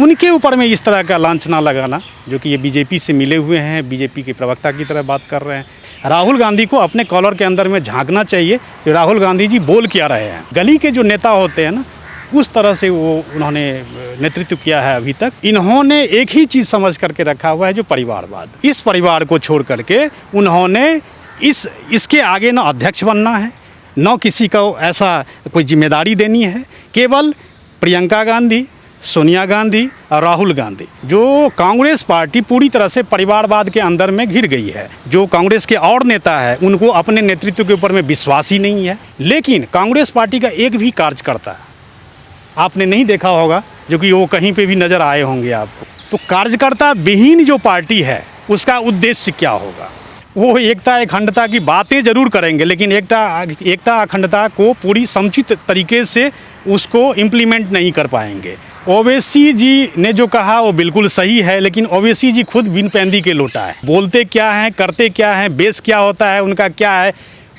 उनके ऊपर में इस तरह का लांछना लगाना, जो कि ये बीजेपी से मिले हुए हैं, बीजेपी के प्रवक्ता की तरह बात कर रहे हैं। राहुल गांधी को अपने कॉलर के अंदर में झांकना चाहिए कि राहुल गांधी जी बोल क्या रहे हैं। गली के जो नेता होते हैं ना, उस तरह से वो उन्होंने नेतृत्व किया है अभी तक। इन्होंने एक ही चीज़ समझ करके रखा हुआ है, जो परिवारवाद। इस परिवार को छोड़ करके उन्होंने इसके आगे न अध्यक्ष बनना है, न किसी को ऐसा कोई जिम्मेदारी देनी है। केवल प्रियंका गांधी, सोनिया गांधी और राहुल गांधी, जो कांग्रेस पार्टी पूरी तरह से परिवारवाद के अंदर में घिर गई है। जो कांग्रेस के और नेता है, उनको अपने नेतृत्व के ऊपर में विश्वास ही नहीं है। लेकिन कांग्रेस पार्टी का एक भी कार्यकर्ता आपने नहीं देखा होगा जो कि वो कहीं पे भी नज़र आए होंगे आपको। तो कार्यकर्ता विहीन जो पार्टी है, उसका उद्देश्य क्या होगा? वो एकता अखंडता की बातें ज़रूर करेंगे, लेकिन एकता अखंडता को पूरी समुचित तरीके से उसको इम्प्लीमेंट नहीं कर पाएंगे। ओवैसी जी ने जो कहा वो बिल्कुल सही है, लेकिन ओवैसी जी खुद बिन पैंदी के लोटा है। बोलते क्या हैं, करते क्या हैं, बेस क्या होता है उनका, क्या है,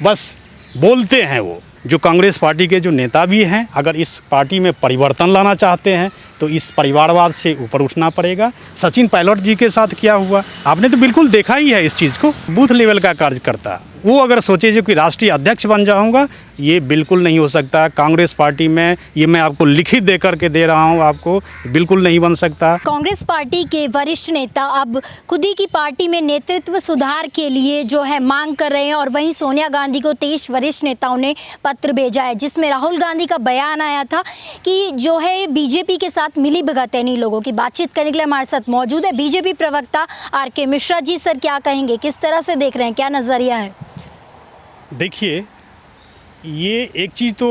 बस बोलते हैं वो। जो कांग्रेस पार्टी के जो नेता भी हैं, अगर इस पार्टी में परिवर्तन लाना चाहते हैं तो इस परिवारवाद से ऊपर उठना पड़ेगा। सचिन पायलट जी के साथ क्या हुआ आपने तो बिल्कुल देखा ही है इस चीज़ को। बूथ लेवल का कार्यकर्ता वो अगर सोचे जो कि राष्ट्रीय अध्यक्ष बन जाऊंगा, ये बिल्कुल नहीं हो सकता। कांग्रेस पार्टी में ये मैं आपको लिखित दे करके दे रहा हूँ, आपको बिल्कुल नहीं बन सकता। कांग्रेस पार्टी के वरिष्ठ नेता अब खुद ही की पार्टी में नेतृत्व सुधार के लिए जो है मांग कर रहे हैं, और वहीं सोनिया गांधी को 23 वरिष्ठ नेताओं ने पत्र भेजा है, जिसमें राहुल गांधी का बयान आया था कि जो है बीजेपी के साथ मिली भगत है। इन लोगों की बातचीत करने के लिए हमारे साथ मौजूद है बीजेपी प्रवक्ता RK मिश्रा जी। सर, क्या कहेंगे, किस तरह से देख रहे हैं, क्या नजरिया है? देखिए, ये एक चीज़ तो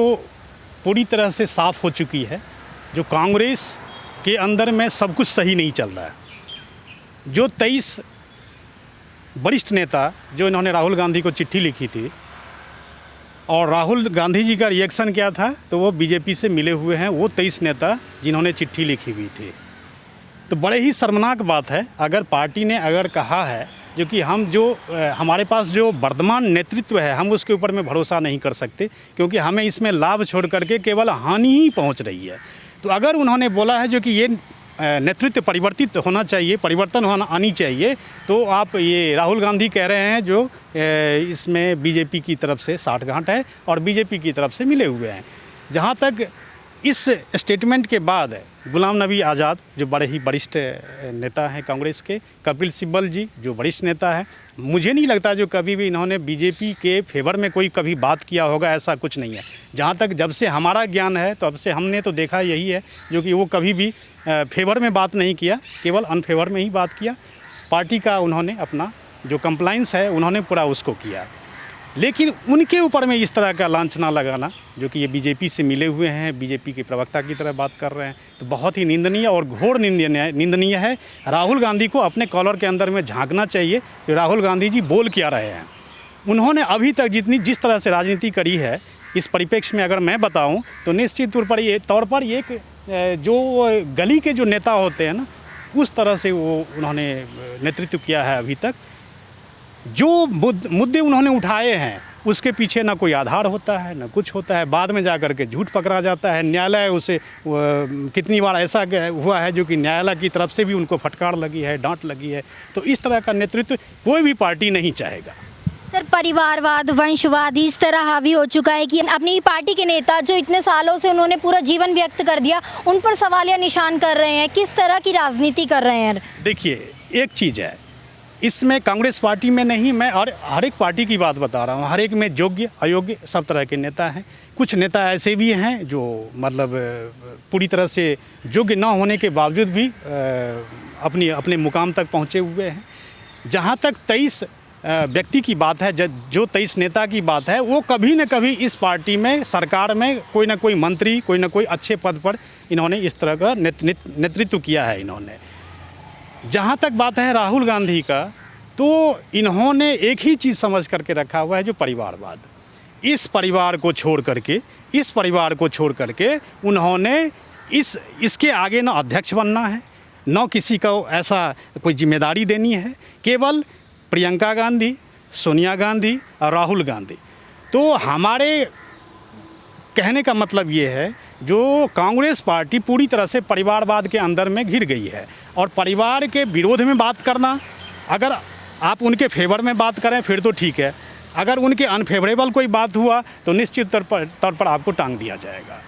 पूरी तरह से साफ हो चुकी है, जो कांग्रेस के अंदर में सब कुछ सही नहीं चल रहा है। जो 23 वरिष्ठ नेता जो इन्होंने राहुल गांधी को चिट्ठी लिखी थी, और राहुल गांधी जी का रिएक्शन क्या था, तो वो बीजेपी से मिले हुए हैं वो 23 नेता जिन्होंने चिट्ठी लिखी हुई थी। तो बड़े ही शर्मनाक बात है, अगर पार्टी ने अगर कहा है जो कि हमारे पास जो वर्तमान नेतृत्व है, हम उसके ऊपर में भरोसा नहीं कर सकते, क्योंकि हमें इसमें लाभ छोड़ करके केवल हानि ही पहुंच रही है। तो अगर उन्होंने बोला है जो कि ये नेतृत्व परिवर्तित होना चाहिए, परिवर्तन आनी चाहिए, तो आप ये राहुल गांधी कह रहे हैं जो इसमें बीजेपी की तरफ से साठगांठ है और बीजेपी की तरफ से मिले हुए हैं। जहाँ तक इस स्टेटमेंट के बाद गुलाम नबी आज़ाद जो बड़े ही वरिष्ठ नेता हैं कांग्रेस के, कपिल सिब्बल जी जो वरिष्ठ नेता है, मुझे नहीं लगता जो कभी भी इन्होंने बीजेपी के फेवर में कोई कभी बात किया होगा, ऐसा कुछ नहीं है। जहाँ तक जब से हमारा ज्ञान है तब से हमने तो देखा यही है जो कि वो कभी भी फेवर में बात नहीं किया, केवल अनफेवर में ही बात किया। पार्टी का उन्होंने अपना जो कंप्लाइंस है उन्होंने पूरा उसको किया। लेकिन उनके ऊपर में इस तरह का लांछना लगाना, जो कि ये बीजेपी से मिले हुए हैं, बीजेपी के प्रवक्ता की तरह बात कर रहे हैं, तो बहुत ही निंदनीय और घोर निंदनीय है। राहुल गांधी को अपने कॉलर के अंदर में झांकना चाहिए कि राहुल गांधी जी बोल क्या रहे हैं। उन्होंने अभी तक जिस तरह से राजनीति करी है, इस परिप्रेक्ष्य में अगर मैं बताऊं तो निश्चित तौर पर एक जो गली के जो नेता होते हैं ना, उस तरह से वो उन्होंने नेतृत्व किया है अभी तक। जो मुद्दे उन्होंने उठाए हैं उसके पीछे ना कोई आधार होता है, ना कुछ होता है। बाद में जा कर के झूठ पकड़ा जाता है। न्यायालय उसे कितनी बार ऐसा हुआ है जो कि न्यायालय की तरफ से भी उनको फटकार लगी है, डांट लगी है। तो इस तरह का नेतृत्व कोई भी पार्टी नहीं चाहेगा। सर, परिवारवाद, वंशवाद इस तरह हावी हो चुका है कि अपनी पार्टी के नेता जो इतने सालों से उन्होंने पूरा जीवन व्यक्त कर दिया, उन पर सवालिया निशान कर रहे हैं। किस तरह की राजनीति कर रहे हैं? देखिए, एक चीज़ है, इसमें कांग्रेस पार्टी में नहीं, मैं हर एक पार्टी की बात बता रहा हूँ। हर एक में योग्य अयोग्य सब तरह के नेता हैं। कुछ नेता ऐसे भी हैं जो मतलब पूरी तरह से योग्य न होने के बावजूद भी अपने मुकाम तक पहुँचे हुए हैं। जहाँ तक 23 व्यक्ति की बात है, जो 23 नेता की बात है, वो कभी न कभी इस पार्टी में, सरकार में कोई ना कोई मंत्री, कोई ना कोई अच्छे पद पर इन्होंने इस तरह का नेतृत्व किया है इन्होंने। जहाँ तक बात है राहुल गांधी का, तो इन्होंने एक ही चीज़ समझ करके रखा हुआ है, जो परिवारवाद। इस परिवार को छोड़ करके उन्होंने इसके आगे न अध्यक्ष बनना है, न किसी को ऐसा कोई जिम्मेदारी देनी है। केवल प्रियंका गांधी, सोनिया गांधी और राहुल गांधी। तो हमारे कहने का मतलब ये है जो कांग्रेस पार्टी पूरी तरह से परिवारवाद के अंदर में घिर गई है। और परिवार के विरोध में बात करना, अगर आप उनके फेवर में बात करें फिर तो ठीक है, अगर उनके अनफेवरेबल कोई बात हुआ तो निश्चित तौर पर आपको टांग दिया जाएगा।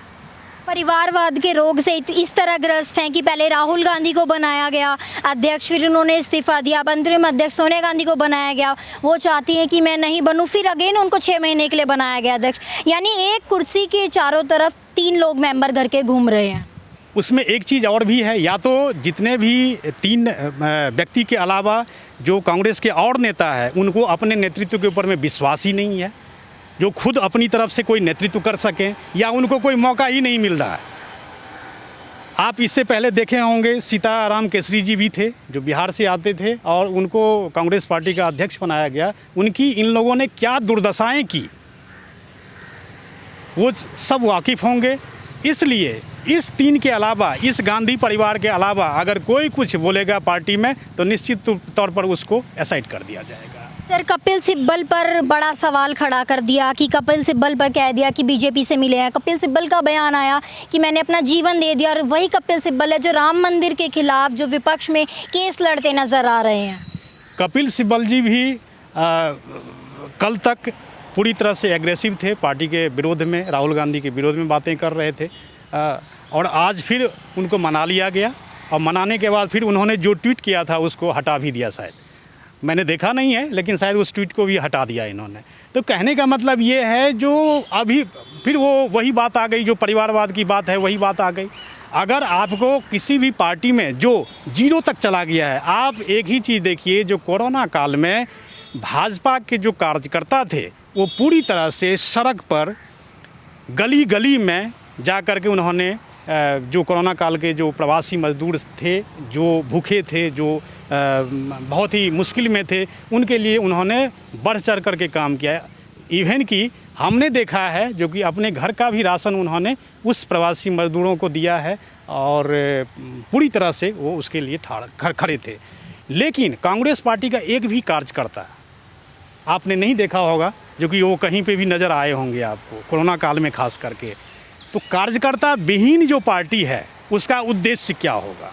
परिवारवाद के रोग से इस तरह ग्रस्त हैं कि पहले राहुल गांधी को बनाया गया अध्यक्ष, फिर उन्होंने इस्तीफा दिया, अब अंतरिम अध्यक्ष सोनिया गांधी को बनाया गया, वो चाहती हैं कि मैं नहीं बनूं, फिर अगेन उनको 6 महीने के लिए बनाया गया अध्यक्ष। यानी एक कुर्सी के चारों तरफ 3 लोग मेंबर घर के घूम रहे हैं। उसमें एक चीज़ और भी है, या तो जितने भी 3 व्यक्ति के अलावा जो कांग्रेस के और नेता हैं उनको अपने नेतृत्व के ऊपर में विश्वास ही नहीं है, जो खुद अपनी तरफ से कोई नेतृत्व कर सकें, या उनको कोई मौका ही नहीं मिल रहा है। आप इससे पहले देखे होंगे सीताराम केसरी जी भी थे जो बिहार से आते थे और उनको कांग्रेस पार्टी का अध्यक्ष बनाया गया। उनकी इन लोगों ने क्या दुर्दशाएं की वो सब वाकिफ़ होंगे। इसलिए इस 3 के अलावा, इस गांधी परिवार के अलावा अगर कोई कुछ बोलेगा पार्टी में तो निश्चित तौर पर उसको असाइड कर दिया जाएगा। सर, कपिल सिब्बल पर बड़ा सवाल खड़ा कर दिया कि कपिल सिब्बल पर कह दिया कि बीजेपी से मिले हैं। कपिल सिब्बल का बयान आया कि मैंने अपना जीवन दे दिया, और वही कपिल सिब्बल है जो राम मंदिर के खिलाफ जो विपक्ष में केस लड़ते नजर आ रहे हैं। कपिल सिब्बल जी भी कल तक पूरी तरह से एग्रेसिव थे, पार्टी के विरोध में, राहुल गांधी के विरोध में बातें कर रहे थे, और आज फिर उनको मना लिया गया। और मनाने के बाद फिर उन्होंने जो ट्वीट किया था उसको हटा भी दिया, शायद मैंने देखा नहीं है, लेकिन शायद उस ट्वीट को भी हटा दिया इन्होंने। तो कहने का मतलब ये है, जो अभी फिर वो वही बात आ गई, जो परिवारवाद की बात है वही बात आ गई। अगर आपको किसी भी पार्टी में जो 0 तक चला गया है, आप एक ही चीज़ देखिए, जो कोरोना काल में भाजपा के जो कार्यकर्ता थे वो पूरी तरह से सड़क पर गली गली में जा कर के उन्होंने जो कोरोना काल के जो प्रवासी मजदूर थे, जो भूखे थे, जो बहुत ही मुश्किल में थे, उनके लिए उन्होंने बढ़ चढ़ कर के काम किया। इवन कि हमने देखा है जो कि अपने घर का भी राशन उन्होंने उस प्रवासी मजदूरों को दिया है, और पूरी तरह से वो उसके लिए खड़े थे। लेकिन कांग्रेस पार्टी का एक भी कार्यकर्ता आपने नहीं देखा होगा जो कि वो कहीं पे भी नज़र आए होंगे आपको, कोरोना काल में खास करके। तो कार्यकर्ता विहीन जो पार्टी है उसका उद्देश्य क्या होगा?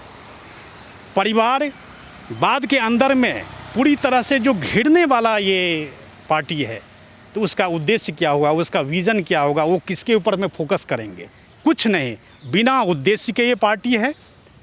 परिवारवाद के अंदर में पूरी तरह से जो घिरने वाला ये पार्टी है, तो उसका उद्देश्य क्या होगा, उसका विज़न क्या होगा, वो किसके ऊपर में फोकस करेंगे? कुछ नहीं, बिना उद्देश्य के ये पार्टी है,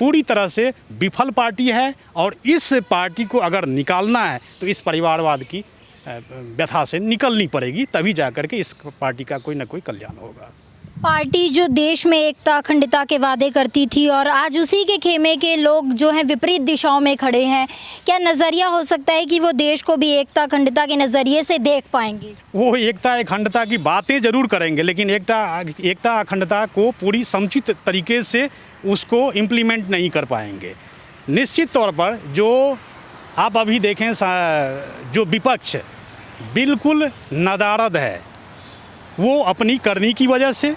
पूरी तरह से विफल पार्टी है। और इस पार्टी को अगर निकालना है तो इस परिवारवाद की व्यथा से निकलनी पड़ेगी, तभी जाकर के इस पार्टी का कोई ना कोई कल्याण होगा। पार्टी जो देश में एकता अखंडता के वादे करती थी, और आज उसी के खेमे के लोग जो हैं विपरीत दिशाओं में खड़े हैं, क्या नज़रिया हो सकता है कि वो देश को भी एकता अखंडता के नज़रिए से देख पाएंगे? वो एकता अखंडता की बातें ज़रूर करेंगे, लेकिन एकता अखंडता को पूरी समुचित तरीके से उसको इम्प्लीमेंट नहीं कर पाएंगे। निश्चित तौर पर जो आप अभी देखें, जो विपक्ष बिल्कुल नदारद है, वो अपनी करनी की वजह से,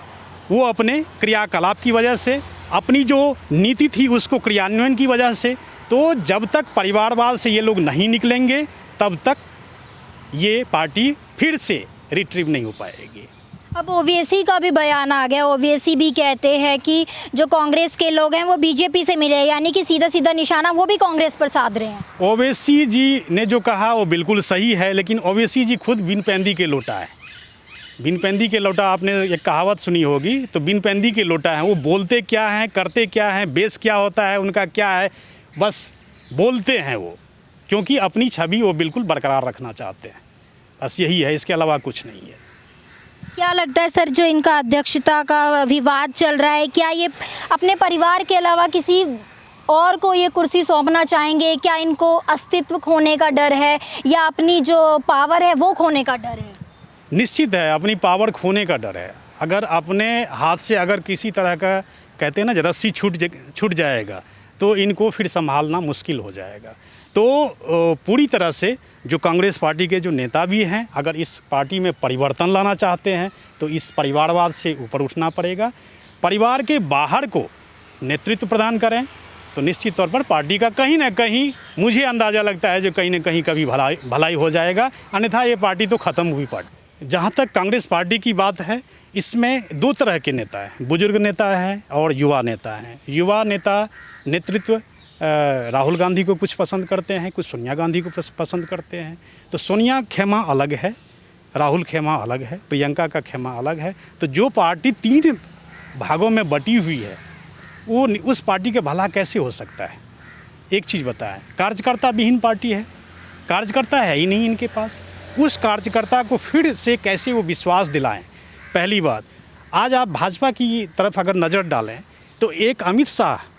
वो अपने क्रियाकलाप की वजह से, अपनी जो नीति थी उसको क्रियान्वयन की वजह से। तो जब तक परिवारवाद से ये लोग नहीं निकलेंगे तब तक ये पार्टी फिर से रिट्रीव नहीं हो पाएगी। अब ओवैसी का भी बयान आ गया। ओवैसी भी कहते हैं कि जो कांग्रेस के लोग हैं वो बीजेपी से मिले, यानी कि सीधा सीधा निशाना वो भी कांग्रेस पर साध रहे हैं। ओवैसी जी ने जो कहा वो बिल्कुल सही है, लेकिन ओवैसी जी खुद बिन पैंदी के लोटा है। बिन पैंदी के लोटा, आपने एक कहावत सुनी होगी, तो बिन पैंदी के लोटा है। वो बोलते क्या हैं, करते क्या हैं, बेस क्या होता है उनका, क्या है, बस बोलते हैं वो, क्योंकि अपनी छवि वो बिल्कुल बरकरार रखना चाहते हैं। बस यही है, इसके अलावा कुछ नहीं है। क्या लगता है सर, जो इनका अध्यक्षता का विवाद चल रहा है, क्या ये अपने परिवार के अलावा किसी और को ये कुर्सी सौंपना चाहेंगे? क्या इनको अस्तित्व खोने का डर है, या अपनी जो पावर है वो खोने का डर है? निश्चित है, अपनी पावर खोने का डर है। अगर अपने हाथ से अगर किसी तरह का, कहते हैं ना, रस्सी छूट जाएगा तो इनको फिर संभालना मुश्किल हो जाएगा। तो पूरी तरह से जो कांग्रेस पार्टी के जो नेता भी हैं, अगर इस पार्टी में परिवर्तन लाना चाहते हैं तो इस परिवारवाद से ऊपर उठना पड़ेगा। परिवार के बाहर को नेतृत्व प्रदान करें तो निश्चित तौर पर पार्टी का कहीं ना कहीं, मुझे अंदाज़ा लगता है, जो कहीं ना कहीं कभी भलाई हो जाएगा। अन्यथा ये पार्टी तो ख़त्म हुई पार्टी। जहाँ तक कांग्रेस पार्टी की बात है, इसमें दो तरह के नेता हैं, बुजुर्ग नेता हैं और युवा नेता हैं। युवा नेता नेतृत्व राहुल गांधी को कुछ पसंद करते हैं, कुछ सोनिया गांधी को पसंद करते हैं। तो सोनिया खेमा अलग है, राहुल खेमा अलग है, प्रियंका का खेमा अलग है। तो जो पार्टी 3 भागों में बटी हुई है, वो उस पार्टी के भला कैसे हो सकता है? एक चीज़ बताएं, कार्यकर्ता विहीन पार्टी है, कार्यकर्ता है ही नहीं इनके पास। उस कार्यकर्ता को फिर से कैसे वो विश्वास दिलाएं? पहली बात, आज आप भाजपा की तरफ अगर नज़र डालें तो एक अमित शाह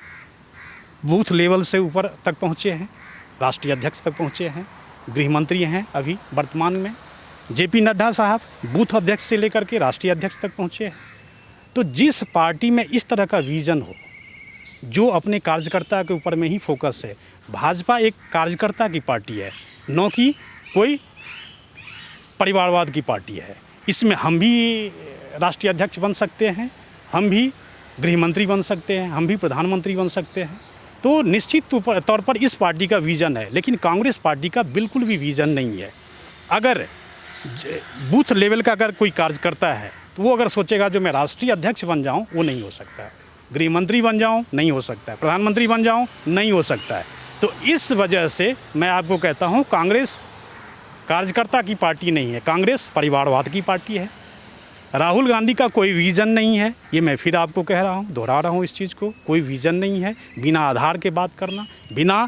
बूथ लेवल से ऊपर तक पहुँचे हैं, राष्ट्रीय अध्यक्ष तक पहुँचे हैं, गृह मंत्री हैं अभी वर्तमान में। जेपी नड्डा साहब बूथ अध्यक्ष से लेकर के राष्ट्रीय अध्यक्ष तक पहुँचे हैं। तो जिस पार्टी में इस तरह का विज़न हो, जो अपने कार्यकर्ता के ऊपर में ही फोकस है, भाजपा एक कार्यकर्ता की पार्टी है, न कि कोई परिवारवाद की पार्टी है। इसमें हम भी राष्ट्रीय अध्यक्ष बन सकते हैं, हम भी गृह मंत्री बन सकते हैं, हम भी प्रधानमंत्री बन सकते हैं। तो निश्चित तौर पर इस पार्टी का विज़न है, लेकिन कांग्रेस पार्टी का बिल्कुल भी विज़न नहीं है। अगर बूथ लेवल का अगर कोई कार्यकर्ता है तो वो अगर सोचेगा जो मैं राष्ट्रीय अध्यक्ष बन जाऊं, वो नहीं हो सकता है। गृह मंत्री बन जाऊं, नहीं हो सकता है। प्रधानमंत्री बन जाऊं, नहीं हो सकता है। तो इस वजह से मैं आपको कहता हूं, कांग्रेस कार्यकर्ता की पार्टी नहीं है, कांग्रेस परिवारवाद की पार्टी है। राहुल गांधी का कोई विज़न नहीं है, ये मैं फिर आपको कह रहा हूँ, दोहरा रहा हूँ इस चीज़ को। कोई विज़न नहीं है, बिना आधार के बात करना, बिना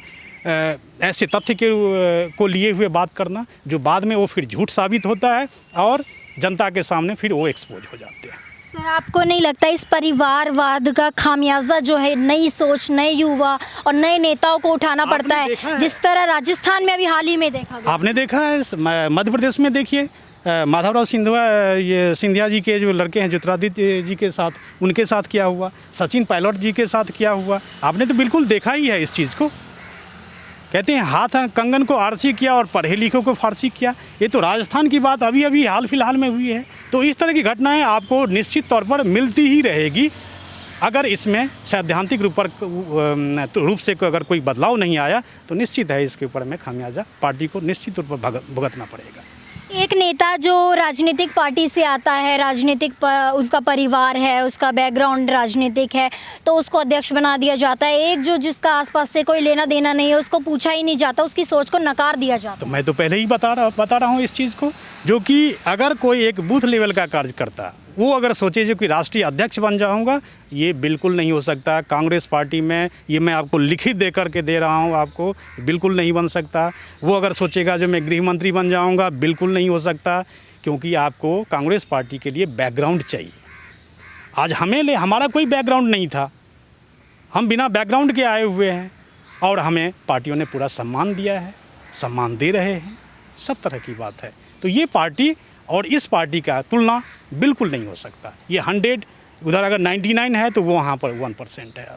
ऐसे तथ्य को लिए हुए बात करना, जो बाद में वो फिर झूठ साबित होता है और जनता के सामने फिर वो एक्सपोज हो जाते हैं। सर, आपको नहीं लगता इस परिवारवाद का खामियाजा जो है नई सोच, नए युवा और नए नेताओं को उठाना पड़ता है, जिस तरह राजस्थान में अभी हाल ही में देखा गया? आपने देखा है, मध्य प्रदेश में देखिए, माधवराव सिंधिया जी के जो लड़के हैं ज्योतिरादित्य जी के साथ, उनके साथ क्या हुआ, सचिन पायलट जी के साथ क्या हुआ, आपने तो बिल्कुल देखा ही है इस चीज़ को। कहते हैं हाथ कंगन को आरसी किया और पढ़े लिखों को फारसी किया। ये तो राजस्थान की बात अभी अभी हाल फिलहाल में हुई है। तो इस तरह की घटनाएं आपको निश्चित तौर पर मिलती ही रहेगी। अगर इसमें सैद्धांतिक रूप से अगर कोई बदलाव नहीं आया तो निश्चित है इसके ऊपर में खामियाजा पार्टी को निश्चित तौर पर भुगतना पड़ेगा। एक नेता जो राजनीतिक पार्टी से आता है, उसका परिवार है, उसका बैकग्राउंड राजनीतिक है, तो उसको अध्यक्ष बना दिया जाता है। एक जो जिसका आसपास से कोई लेना देना नहीं है, उसको पूछा ही नहीं जाता, उसकी सोच को नकार दिया जाता। तो मैं तो पहले ही बता रहा हूँ इस चीज़ को, जो कि अगर कोई एक बूथ लेवल का कार्यकर्ता वो अगर सोचे जो कि राष्ट्रीय अध्यक्ष बन जाऊंगा, ये बिल्कुल नहीं हो सकता। कांग्रेस पार्टी में ये मैं आपको लिखित दे करके दे रहा हूँ, आपको बिल्कुल नहीं बन सकता। वो अगर सोचेगा जो मैं गृह मंत्री बन जाऊंगा, बिल्कुल नहीं हो सकता, क्योंकि आपको कांग्रेस पार्टी के लिए बैकग्राउंड चाहिए। आज हमारा कोई बैकग्राउंड नहीं था, हम बिना बैकग्राउंड के आए हुए हैं और हमें पार्टियों ने पूरा सम्मान दिया है, सम्मान दे रहे हैं, सब तरह की बात है। तो ये पार्टी और इस पार्टी का तुलना बिल्कुल नहीं हो सकता। ये 100 उधर अगर 99 है तो वो वहाँ पर 1% है।